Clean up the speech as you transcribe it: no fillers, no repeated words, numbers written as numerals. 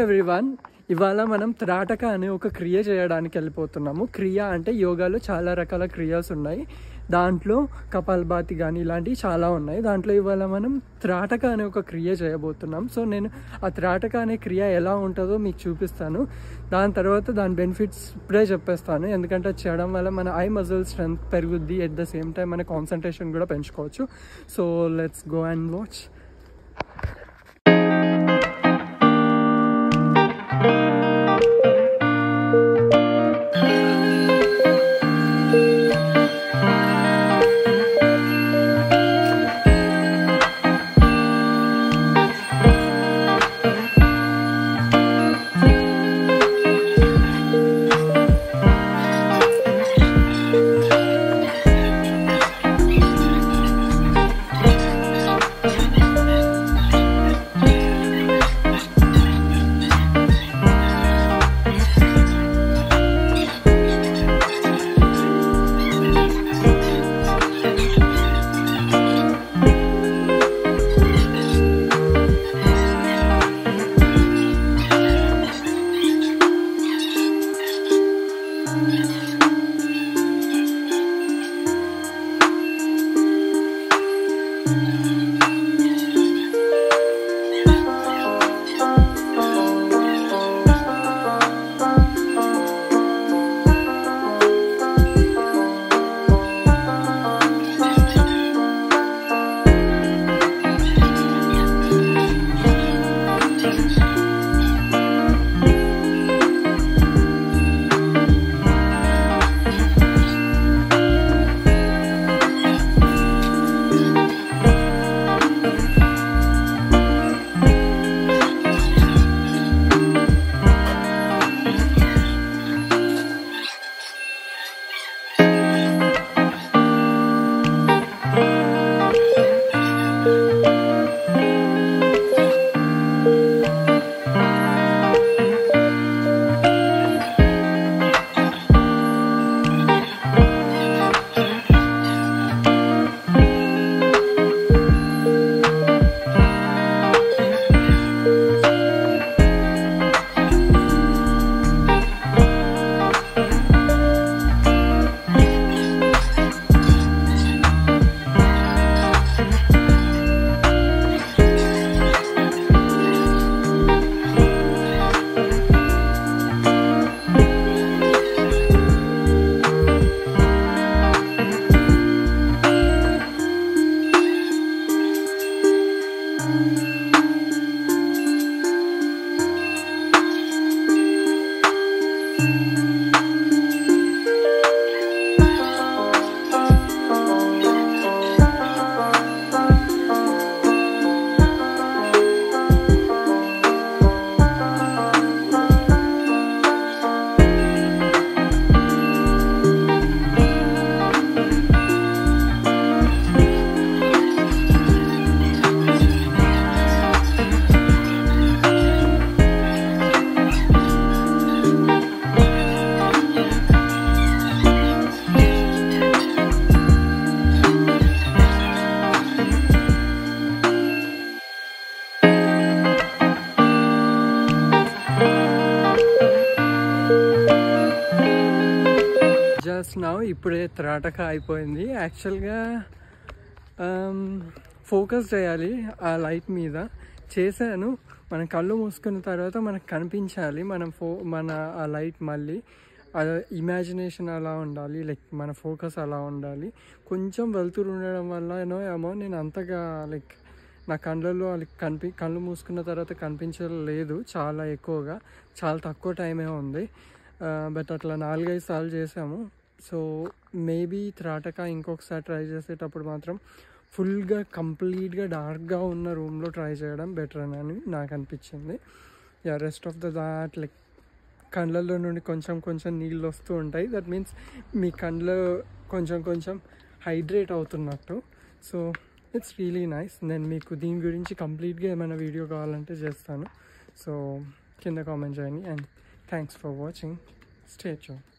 Everyone, ఇవాళ మనం త్రాటక అనే ఒక క్రియ చేయడానికి వెళ్ళిపోతున్నాము. క్రియ అంటే యోగాలో చాలా రకాల క్రియలు ఉన్నాయి. దాంట్లో కపాలభాతి కానీ ఇలాంటివి చాలా ఉన్నాయి. దాంట్లో ఇవాళ మనం త్రాటక అనే ఒక క్రియ చేయబోతున్నాం. సో నేను ఆ త్రాటక అనే క్రియ ఎలా ఉంటుందో మీకు చూపిస్తాను. దాని తర్వాత దాని బెనిఫిట్స్ ఇప్పుడే చెప్పేస్తాను. ఎందుకంటే అది చేయడం వల్ల మన ఐ మజిల్ స్ట్రెంత్ పెరుగుద్ది, ఎట్ ద సేమ్ టైం మన కాన్సన్ట్రేషన్ కూడా పెంచుకోవచ్చు. So let's go and watch. Just now ఇప్పుడే త్రాటక అయిపోయింది. యాక్చువల్గా ఫోకస్ చేయాలి ఆ లైట్ మీద. చేశాను. మనం కళ్ళు మూసుకున్న తర్వాత మనకు కనిపించాలి మన ఆ లైట్. మళ్ళీ ఇమాజినేషన్ అలా ఉండాలి, లైక్ మన ఫోకస్ అలా ఉండాలి. కొంచెం వెలుతురు ఉండడం వల్ల ఏమో నేను అంతగా లైక్ నా కళ్ళల్లో కళ్ళు మూసుకున్న తర్వాత కనిపించలేదు చాలా ఎక్కువగా. చాలా తక్కువ టైమే ఉంది. బట్ అట్లా 4-5 సార్లు చేసాము. సో మేబీ త్రాటక ఇంకొకసారి ట్రై చేసేటప్పుడు మాత్రం ఫుల్గా కంప్లీట్గా డార్క్గా ఉన్న రూమ్లో ట్రై చేయడం బెటర్ అని నాకు అనిపించింది. రెస్ట్ ఆఫ్ దాట్ లైక్ కళ్ళల్లో నుండి కొంచెం కొంచెం నీళ్ళు వస్తూ ఉంటాయి. దట్ మీన్స్ మీ కళ్ళు కొంచెం హైడ్రేట్ అవుతున్నట్టు. So it's really nice. నేను మీకు దీని గురించి కంప్లీట్గా ఏమైనా వీడియో కావాలంటే చేస్తాను. సో కింద కామెంట్ చేయండి. And thanks for watching. Stay tuned.